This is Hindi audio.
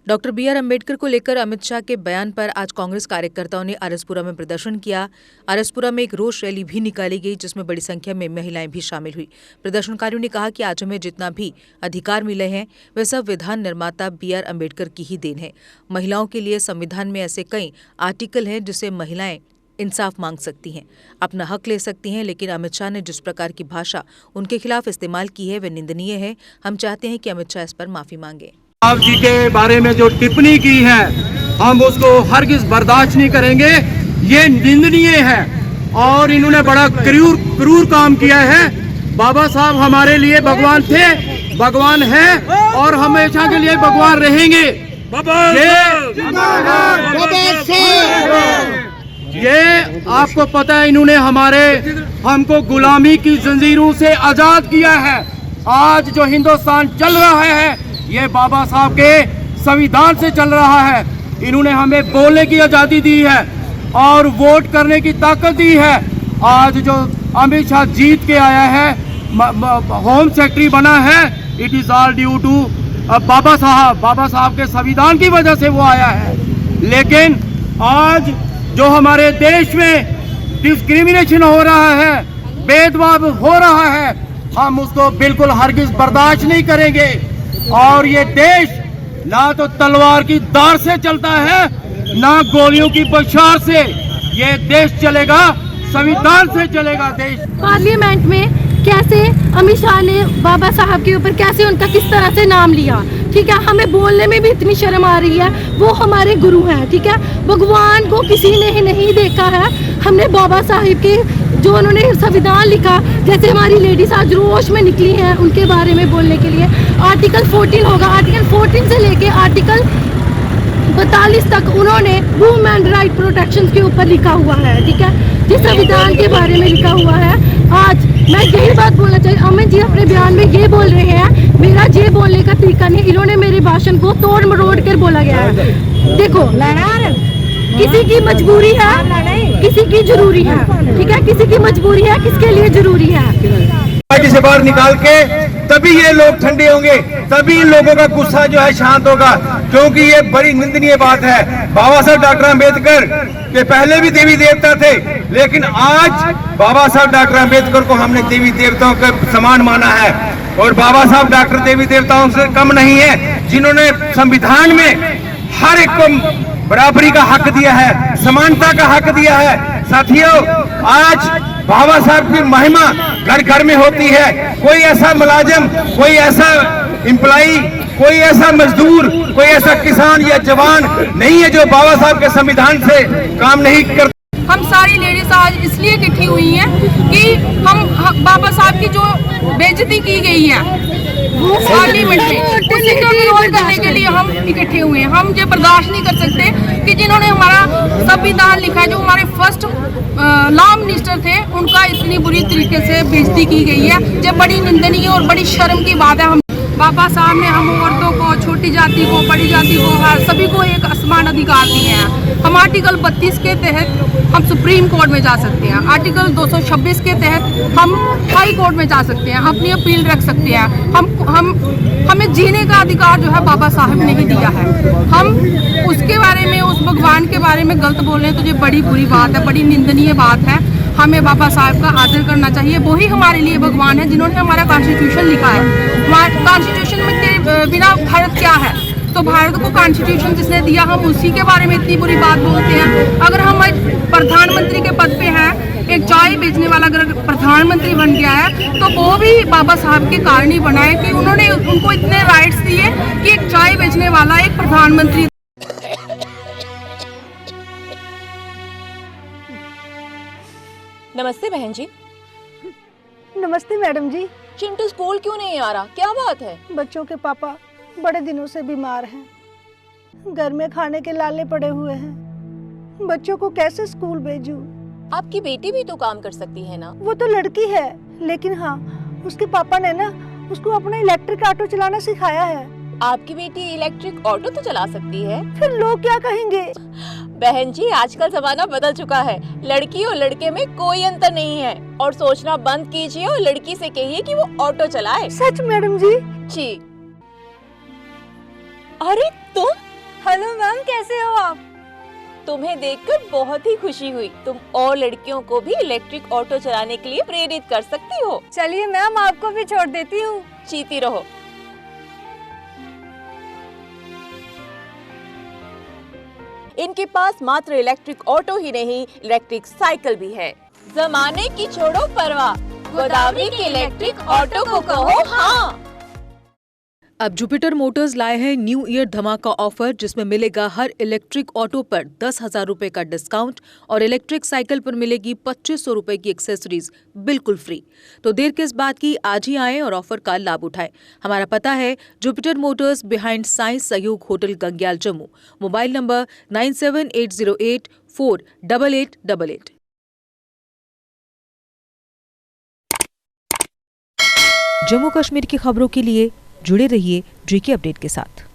डॉक्टर बी आर अम्बेडकर को लेकर अमित शाह के बयान पर आज कांग्रेस कार्यकर्ताओं ने आरएसपुरा में प्रदर्शन किया। आरएसपुरा में एक रोष रैली भी निकाली गई जिसमें बड़ी संख्या में महिलाएं भी शामिल हुई। प्रदर्शनकारियों ने कहा कि आज हमें जितना भी अधिकार मिले हैं वह सब विधान निर्माता बी आर अम्बेडकर की ही देन है। महिलाओं के लिए संविधान में ऐसे कई आर्टिकल हैं जिससे महिलाएं इंसाफ मांग सकती हैं, अपना हक ले सकती हैं, लेकिन अमित शाह ने जिस प्रकार की भाषा उनके खिलाफ इस्तेमाल की है वह निंदनीय है। हम चाहते हैं कि अमित शाह इस पर माफी मांगे। आप जी के बारे में जो टिप्पणी की है हम उसको हरगिज बर्दाश्त नहीं करेंगे, ये निंदनीय है और इन्होंने बड़ा क्रूर काम किया है। बाबा साहब हमारे लिए भगवान थे, भगवान है और हमेशा के लिए भगवान रहेंगे। ये आपको पता है, इन्होंने हमको गुलामी की जंजीरों से आजाद किया है। आज जो हिंदुस्तान चल रहा है ये बाबा साहब के संविधान से चल रहा है। इन्होंने हमें बोलने की आज़ादी दी है और वोट करने की ताकत दी है। आज जो अमित शाह जीत के आया है, होम सेक्रेटरी बना है, it is all due to Baba Saheb के संविधान की वजह से वो आया है। लेकिन आज जो हमारे देश में डिस्क्रिमिनेशन हो रहा है, भेदभाव हो रहा है, हम उसको बिल्कुल हरगिज बर्दाश्त नहीं करेंगे। और ये देश ना तो तलवार की धार से चलता है ना गोलियों की बौछार से। ये देश चलेगा, संविधान से चलेगा देश। पार्लियामेंट में कैसे अमित शाह ने बाबा साहब के ऊपर कैसे उनका किस तरह से नाम लिया, ठीक है। हमें बोलने में भी इतनी शर्म आ रही है। वो हमारे गुरु हैं, ठीक है। भगवान को किसी ने ही नहीं देखा है। हमने बाबा साहिब के जो उन्होंने संविधान लिखा, जैसे हमारी लेडीज आज रोश में निकली हैं उनके बारे में बोलने के लिए। आर्टिकल 14 होगा, आर्टिकल 14 से लेके आर्टिकल 42 तक उन्होंने वुमेन राइट प्रोटेक्शन के ऊपर लिखा हुआ है, ठीक है, जिस संविधान के बारे में लिखा हुआ है। आज मैं यही बात बोलना चाहिए, अमित जी अपने बयान में ये बोल रहे हैं, मेरा ये बोलने का तरीका नहीं, इन्होंने मेरे भाषण को तोड़ मरोड़ कर बोला गया है। देखो, किसी की मजबूरी है, किसी की जरूरी है, ठीक है, किसी की मजबूरी है, किसके लिए जरूरी है। पार्टी से बाहर निकाल के तभी ये लोग ठंडे होंगे, तभी इन लोगों का गुस्सा जो है शांत होगा, क्योंकि ये बड़ी निंदनीय बात है। बाबा साहब डॉक्टर अम्बेडकर के पहले भी देवी देवता थे, लेकिन आज बाबा साहब डॉक्टर अम्बेडकर को हमने देवी देवताओं के समान माना है। और बाबा साहब डॉक्टर देवी देवताओं से कम नहीं है, जिन्होंने संविधान में हर एक को बराबरी का हक दिया है, समानता का हक दिया है। साथियों, आज बाबा साहब की महिमा घर घर में होती है। कोई ऐसा मुलाजिम, कोई ऐसा एम्प्लॉई, कोई ऐसा मजदूर, कोई ऐसा किसान या जवान नहीं है जो बाबा साहब के संविधान से काम नहीं करता। हम सारी लेडीज आज इसलिए इकट्ठी हुई हैं कि हम बाबा साहब की जो बेइज्जती की गई है पार्लियामेंट में, उसी का विरोध करने के लिए हम इकट्ठे हुए हैं। हम ये बर्दाश्त नहीं कर सकते कि जिन्होंने हमारा संविधान लिखा है, जो हमारे फर्स्ट लॉ मिनिस्टर थे, उनका इतनी बुरी तरीके से बेइज्जती की गई है। ये बड़ी निंदनीय और बड़ी शर्म की बात है। हम बाबा साहब ने हम औरतों को, छोटी जाति को, बड़ी जाति को, सभी को एक समान अधिकार दिए हैं। हम आर्टिकल 32 के तहत हम सुप्रीम कोर्ट में जा सकते हैं, आर्टिकल 226 के तहत हम हाई कोर्ट में जा सकते हैं, अपनी अपील रख सकते हैं। हमें जीने का अधिकार जो है बाबा साहब ने ही दिया है। हम उसके बारे में, उस भगवान के बारे में गलत बोल रहे हैं तो ये बड़ी बुरी बात है, बड़ी निंदनीय बात है। हमें बाबा साहब का आदर करना चाहिए। वही हमारे लिए भगवान है जिन्होंने हमारा कॉन्स्टिट्यूशन लिखा है। कॉन्स्टिट्यूशन में के बिना भारत क्या है? तो भारत को कॉन्स्टिट्यूशन जिसने दिया, हम उसी के बारे में इतनी बुरी बात बोलते हैं। अगर हम प्रधानमंत्री के पद पे हैं, एक चाय बेचने वाला अगर प्रधानमंत्री बन गया है तो वो भी बाबा साहब के कारण ही बना है कि उन्होंने उनको इतने राइट्स दिए कि एक चाय बेचने वाला एक प्रधानमंत्री। नमस्ते बहन जी। नमस्ते मैडम जी। चिंटू स्कूल क्यों नहीं आ रहा, क्या बात है? बच्चों के पापा बड़े दिनों से बीमार हैं, घर में खाने के लाले पड़े हुए हैं, बच्चों को कैसे स्कूल भेजूं? आपकी बेटी भी तो काम कर सकती है ना। वो तो लड़की है, लेकिन हाँ, उसके पापा ने ना उसको अपना इलेक्ट्रिक ऑटो चलाना सिखाया है। आपकी बेटी इलेक्ट्रिक ऑटो तो चला सकती है। फिर लोग क्या कहेंगे? बहन जी, आजकल जमाना बदल चुका है, लड़की और लड़के में कोई अंतर नहीं है। और सोचना बंद कीजिए और लड़की से कहिए कि वो ऑटो चलाए। सच मैडम जी? जी। अरे तुम कैसे हो आप? तुम्हें देखकर बहुत ही खुशी हुई। तुम और लड़कियों को भी इलेक्ट्रिक ऑटो चलाने के लिए प्रेरित कर सकती हो। चलिए मैम, आपको भी छोड़ देती हूँ। जीती रहो। इनके पास मात्र इलेक्ट्रिक ऑटो ही नहीं, इलेक्ट्रिक साइकिल भी है। जमाने की छोड़ो परवाह, गोदावरी के इलेक्ट्रिक ऑटो को कहो हाँ। अब जुपिटर मोटर्स लाए हैं न्यू ईयर धमाका ऑफर, जिसमें मिलेगा हर इलेक्ट्रिक ऑटो पर 10,000 रुपए का डिस्काउंट और इलेक्ट्रिक साइकिल पर मिलेगी 2500 रुपए की एक्सेसरीज बिल्कुल फ्री। तो देर किस बात की, आज ही आएं और ऑफर का लाभ उठाएं। हमारा पता है जुपिटर मोटर्स, बिहाइंड साइंस सहयोग hotel Gangyal, Jammu. Mobile number 9780848888। Jammu Kashmir की खबरों के लिए जुड़े रहिए GK अपडेट के साथ।